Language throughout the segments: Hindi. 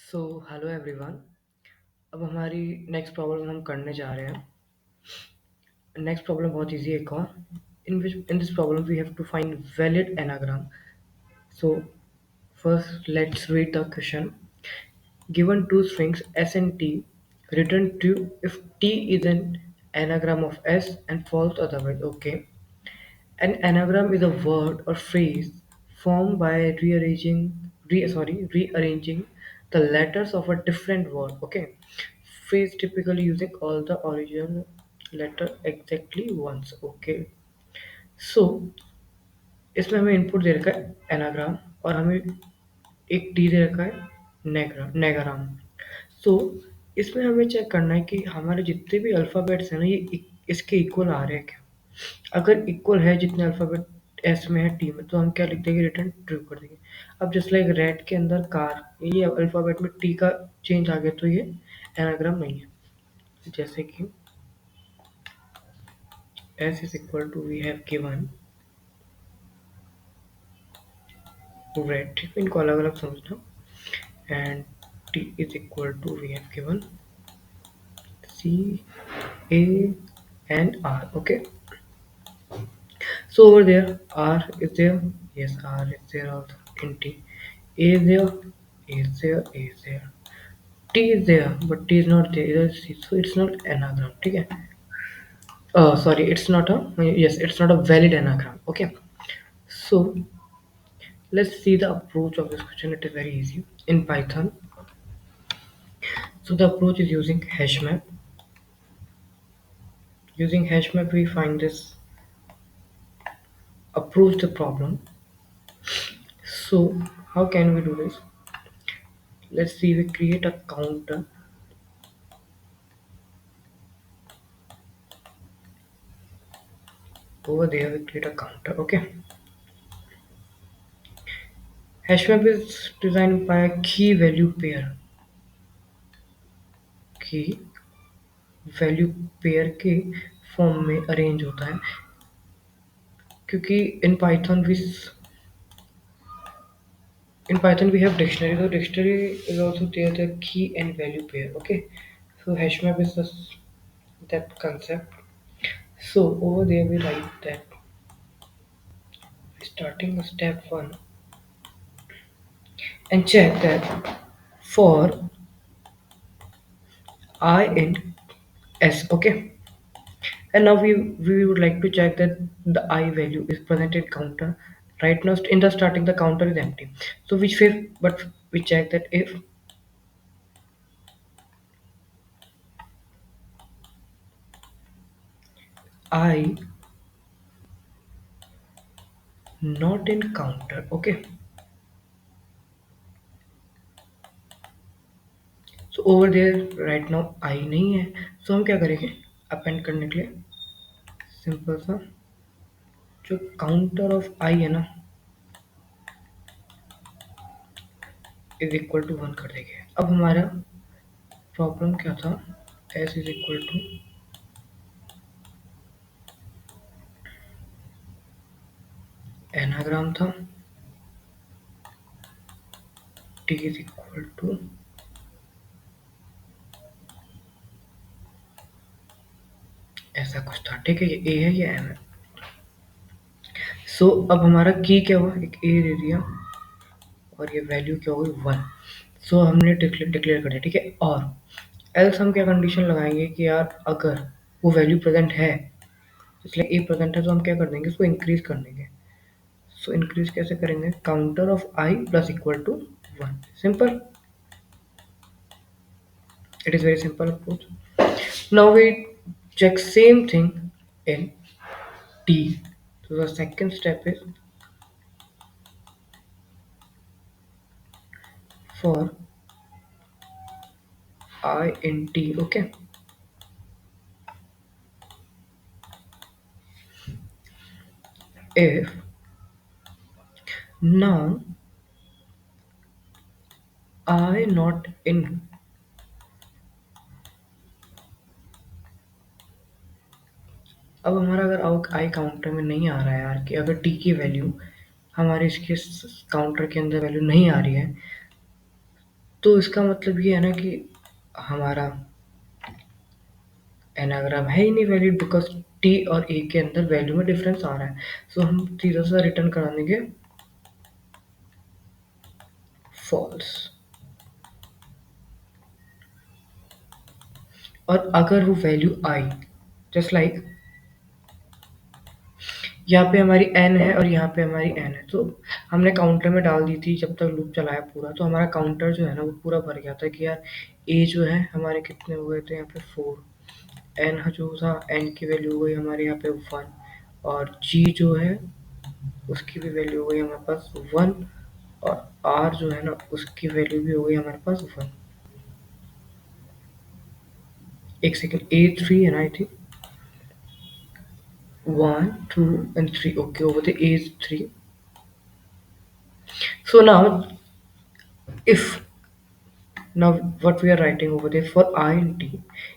So hello everyone. अब हमारी नेक्स्ट प्रॉब्लम हम करने जा रहे हैं। नेक्स्ट प्रॉब्लम बहुत इजी है। एक और in this problem we have to find valid anagram. So first let's read the question. Given two strings s and t, return true if t is an anagram of s and false otherwise. Okay. An anagram is a word or phrase formed by rearranging the letters of a different word. Okay, phrase typically using all the original letter exactly once. Okay, so इसमें हमें इनपुट दे रखा है एनाग्राम और हमें एक टी दे रखा है नेगाराम। सो इसमें हमें चेक करना है कि हमारे जितने भी अल्फ़ाबेट्स हैं ना ये इसके इक्वल आ रहे हैं क्या। अगर इक्वल है जितने अल्फ़ाबेट एस में है टी में तो हम क्या लिख देंगे, रिटर्न ट्रू कर देंगे। अब जस्ट लाइक रेड के अंदर कार, ये अल्फ़ाबेट में टी का चेंज आ गया तो ये एनाग्राम नहीं है। जैसे कि S is equal to we have given red, ठीक है, इनको अलग अलग समझना। And T is equal to we have given C A and R. Okay, so over there R is there, yes, R is there also in T. A is there, A is there, A is there. T is there but T is not there, either C, so it's not anagram. ठीक है, sorry, it's not a, yes, it's not a valid anagram. Okay, so let's see the approach of this question. It is very easy in Python. So the approach is using hash map. Using hash map we find this, approach the problem. So how can we do this? Let's see, we create a counter. Over there we create a counter. Okay, hashmap is designed by a key value pair, key value pair के फॉर्म में अरेंज होता है, क्योंकि in python we have dictionary, so dictionary is also there, the key and value pair. Okay, so hashmap is that concept. So over there we write that starting step 1 and check that for I and S. Okay, and now we would like to check that the I value is present in counter. Right now in the starting the counter is empty, so which if, but we check that if I not in counter. Okay, so over there right now I नहीं है, so हम क्या करेंगे अपेंड करने के लिए, सिंपल सा जो काउंटर ऑफ I है ना इज इक्वल टू 1 कर देंगे। अब हमारा प्रॉब्लम क्या था, s is equal to anagram था, t इज इक्वल टू ऐसा कुछ था। ठीक है, ये a है, ये m है। सो अब हमारा की क्या हुआ, एक a दे दिया और ये वैल्यू क्या होगी 1। सो हमने डिक्लेयर कर दिया। ठीक है, और एल्स हम क्या कंडीशन लगाएंगे कि यार अगर वो वैल्यू प्रेजेंट है, इसलिए ए प्रेजेंट है, तो हम क्या कर देंगे, इसको इंक्रीज कर देंगे। सो इंक्रीज कैसे करेंगे, counter of i plus equal to 1। Simple, it is very simple approach. Now we check same thing in t. So the second step is for I in t. Okay, if now I not in, अब हमारा अगर आई काउंटर में नहीं आ रहा है यार, कि अगर टी की वैल्यू हमारे इसके काउंटर के अंदर वैल्यू नहीं आ रही है, तो इसका मतलब ये है ना कि हमारा एनाग्राम है ही नहीं वैलिड, बिकॉज टी और ए के अंदर वैल्यू में डिफरेंस आ रहा है। सो हम सीधा सा रिटर्न करा देंगे फॉल्स। और अगर वो वैल्यू आई, जस्ट लाइक यहाँ पे हमारी एन है और यहाँ पे हमारी एन है, तो हमने काउंटर में डाल दी थी जब तक लूप चलाया पूरा, तो हमारा काउंटर जो है ना वो पूरा भर गया था कि यार ए जो है हमारे कितने हो गए थे यहाँ पे 4, एन जो था एन की वैल्यू हो गई हमारे यहाँ पे 1, और जी जो है उसकी भी वैल्यू हो गई हमारे पास 1, और आर जो है ना उसकी वैल्यू भी हो गई हमारे पास 1। एक सेकेंड, ए 3 है ना I think, 1 2 and 3, okay, over the A is 3. So if now what we are writing over there for I and t,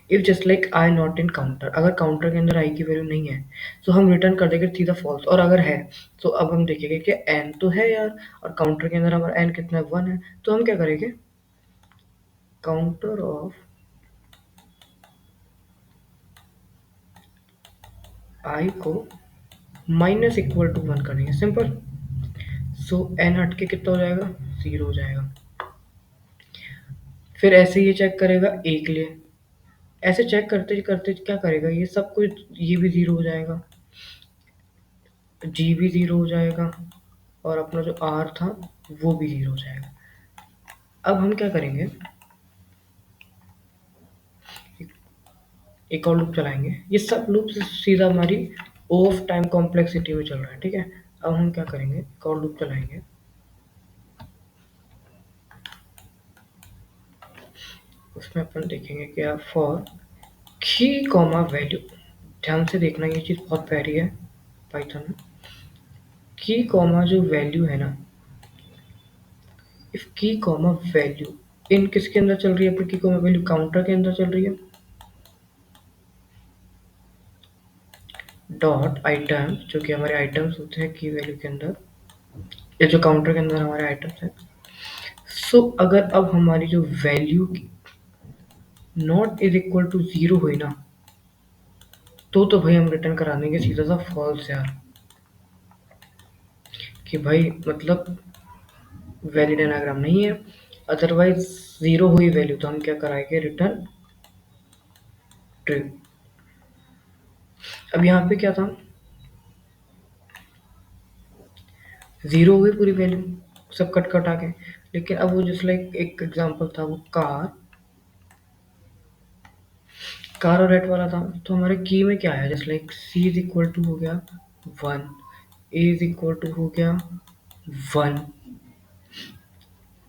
if just like I not in counter, अगर काउंटर के अंदर I की वैल्यू नहीं है तो हम रिटर्न कर देंगे सीधा फॉल्स, और अगर है तो अब हम देखेंगे कि n तो है यार, और काउंटर के अंदर हमारा n कितना है 1 है, तो हम क्या करेंगे काउंटर ऑफ I को माइनस इक्वल टू 1 करेंगे, सिंपल। सो n हट के कितना हो जाएगा 0 हो जाएगा। फिर ऐसे ये चेक करेगा ए के लिए, ऐसे चेक करते करते क्या करेगा ये सब कुछ, ये भी ज़ीरो हो जाएगा, जी भी ज़ीरो हो जाएगा, और अपना जो आर था वो भी ज़ीरो हो जाएगा। अब हम क्या करेंगे, एक और लूप चलाएंगे, ये सब लूप सीधा हमारी ऑफ टाइम कॉम्प्लेक्सिटी में चल रहा है, ठीक है। अब हम क्या करेंगे, एक और लूप चलाएंगे, उसमें अपन देखेंगे क्या फॉर की कॉमा वैल्यू, ध्यान से देखना ये चीज़ बहुत प्यारी है पाइथन में। की कॉमा जो वैल्यू है ना, इफ की कॉमा वैल्यू इन किसके अंदर चल रही है, अपनी की कॉमा वैल्यू काउंटर के अंदर चल रही है, डॉट आइटम जो कि हमारे आइटम्स होते हैं की वैल्यू के अंदर, या जो काउंटर के अंदर हमारे आइटम्स हैं। सो अगर अब हमारी जो value not is equal to zero हुई ना, तो भाई हम रिटर्न करा देंगे सीधा सा फॉल्स यार, कि भाई मतलब वैलिड एनाग्राम नहीं है। अदरवाइज जीरो हुई वैल्यू तो हम क्या कराएंगे रिटर्न ट्रू। अब यहाँ पे क्या था, जीरो हुई पूरी वैल्यू सब कट कटा के, लेकिन अब वो जस्ट लाइक एक एग्जांपल था वो कार और रेट वाला था, तो हमारे की में क्या है, just like C is equal to हो गया 1, ए इज इक्वल टू हो गया 1,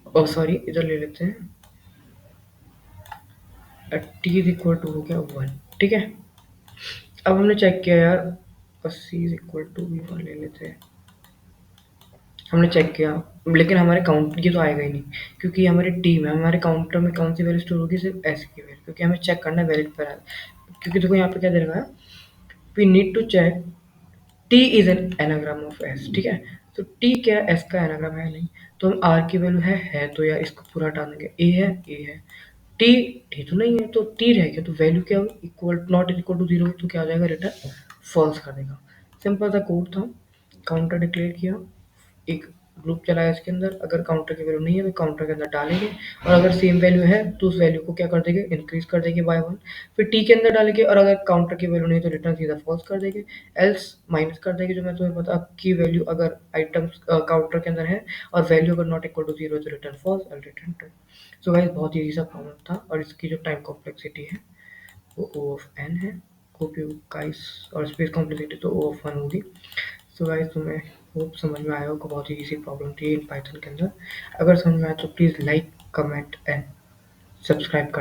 और सॉरी इधर ले लेते हैं, टी इज इक्वल टू हो गया 1, ठीक है। अब हमने चेक किया यार, बस सी इज इक्वल टू भी 1 ले लेते हैं, हमने चेक किया, लेकिन हमारे काउंट ये तो आएगा ही नहीं, क्योंकि हमारी टीम है, हमारे काउंटर में कौन सी वैल्यू स्टोर होगी, सिर्फ एस की वैल्यू, क्योंकि हमें चेक करना है वैलिड पर है। क्योंकि देखो यहाँ पे क्या दे रखा है, we need to check T is an anagram of S, ठीक है। तो टी क्या है, एस का एनाग्राम है नहीं, तो हम आर की वैल्यू है तो यार इसको पूरा हटा देंगे, ए है, टी टी तो नहीं है तो टी रह गया, तो वैल्यू क्या होगी equal not equal to zero, तो क्या आ जाएगा रिटर्न फॉल्स कर देगा। सिंपल सा कोड था, काउंटर डिक्लेयर किया, एक लूप चलाया इसके अंदर, अगर काउंटर की वैल्यू नहीं है तो काउंटर के अंदर डालेंगे, और अगर सेम वैल्यू है तो उस वैल्यू को क्या कर देंगे इंक्रीज कर देंगे बाय 1, फिर टी के अंदर डालेंगे, और अगर काउंटर की वैल्यू नहीं तो रिटर्न सीधा फॉल्स कर देंगे, एल्स माइनस कर देंगे, जो मैं तुम्हें बता की वैल्यू अगर आइटम्स काउंटर के अंदर है और वैल्यू अगर नॉट इक्वल टू जीरो तो रिटर्न फॉल्स और रिटर्न ट्रू। सो गाइस बहुत ही सा प्रॉब्लम था, और इसकी जो टाइम कॉम्प्लेक्सिटी है वो ओ ऑफ एन है, होप यू गाइस, और स्पेस कॉम्प्लेक्सिटी तो ओ ऑफ 1 होगी। सो गाइस तुम्हें होप समझ में आया होगा, बहुत ही इजी प्रॉब्लम थी इन पाइथन के अंदर। अगर समझ में आया तो please like comment and subscribe कर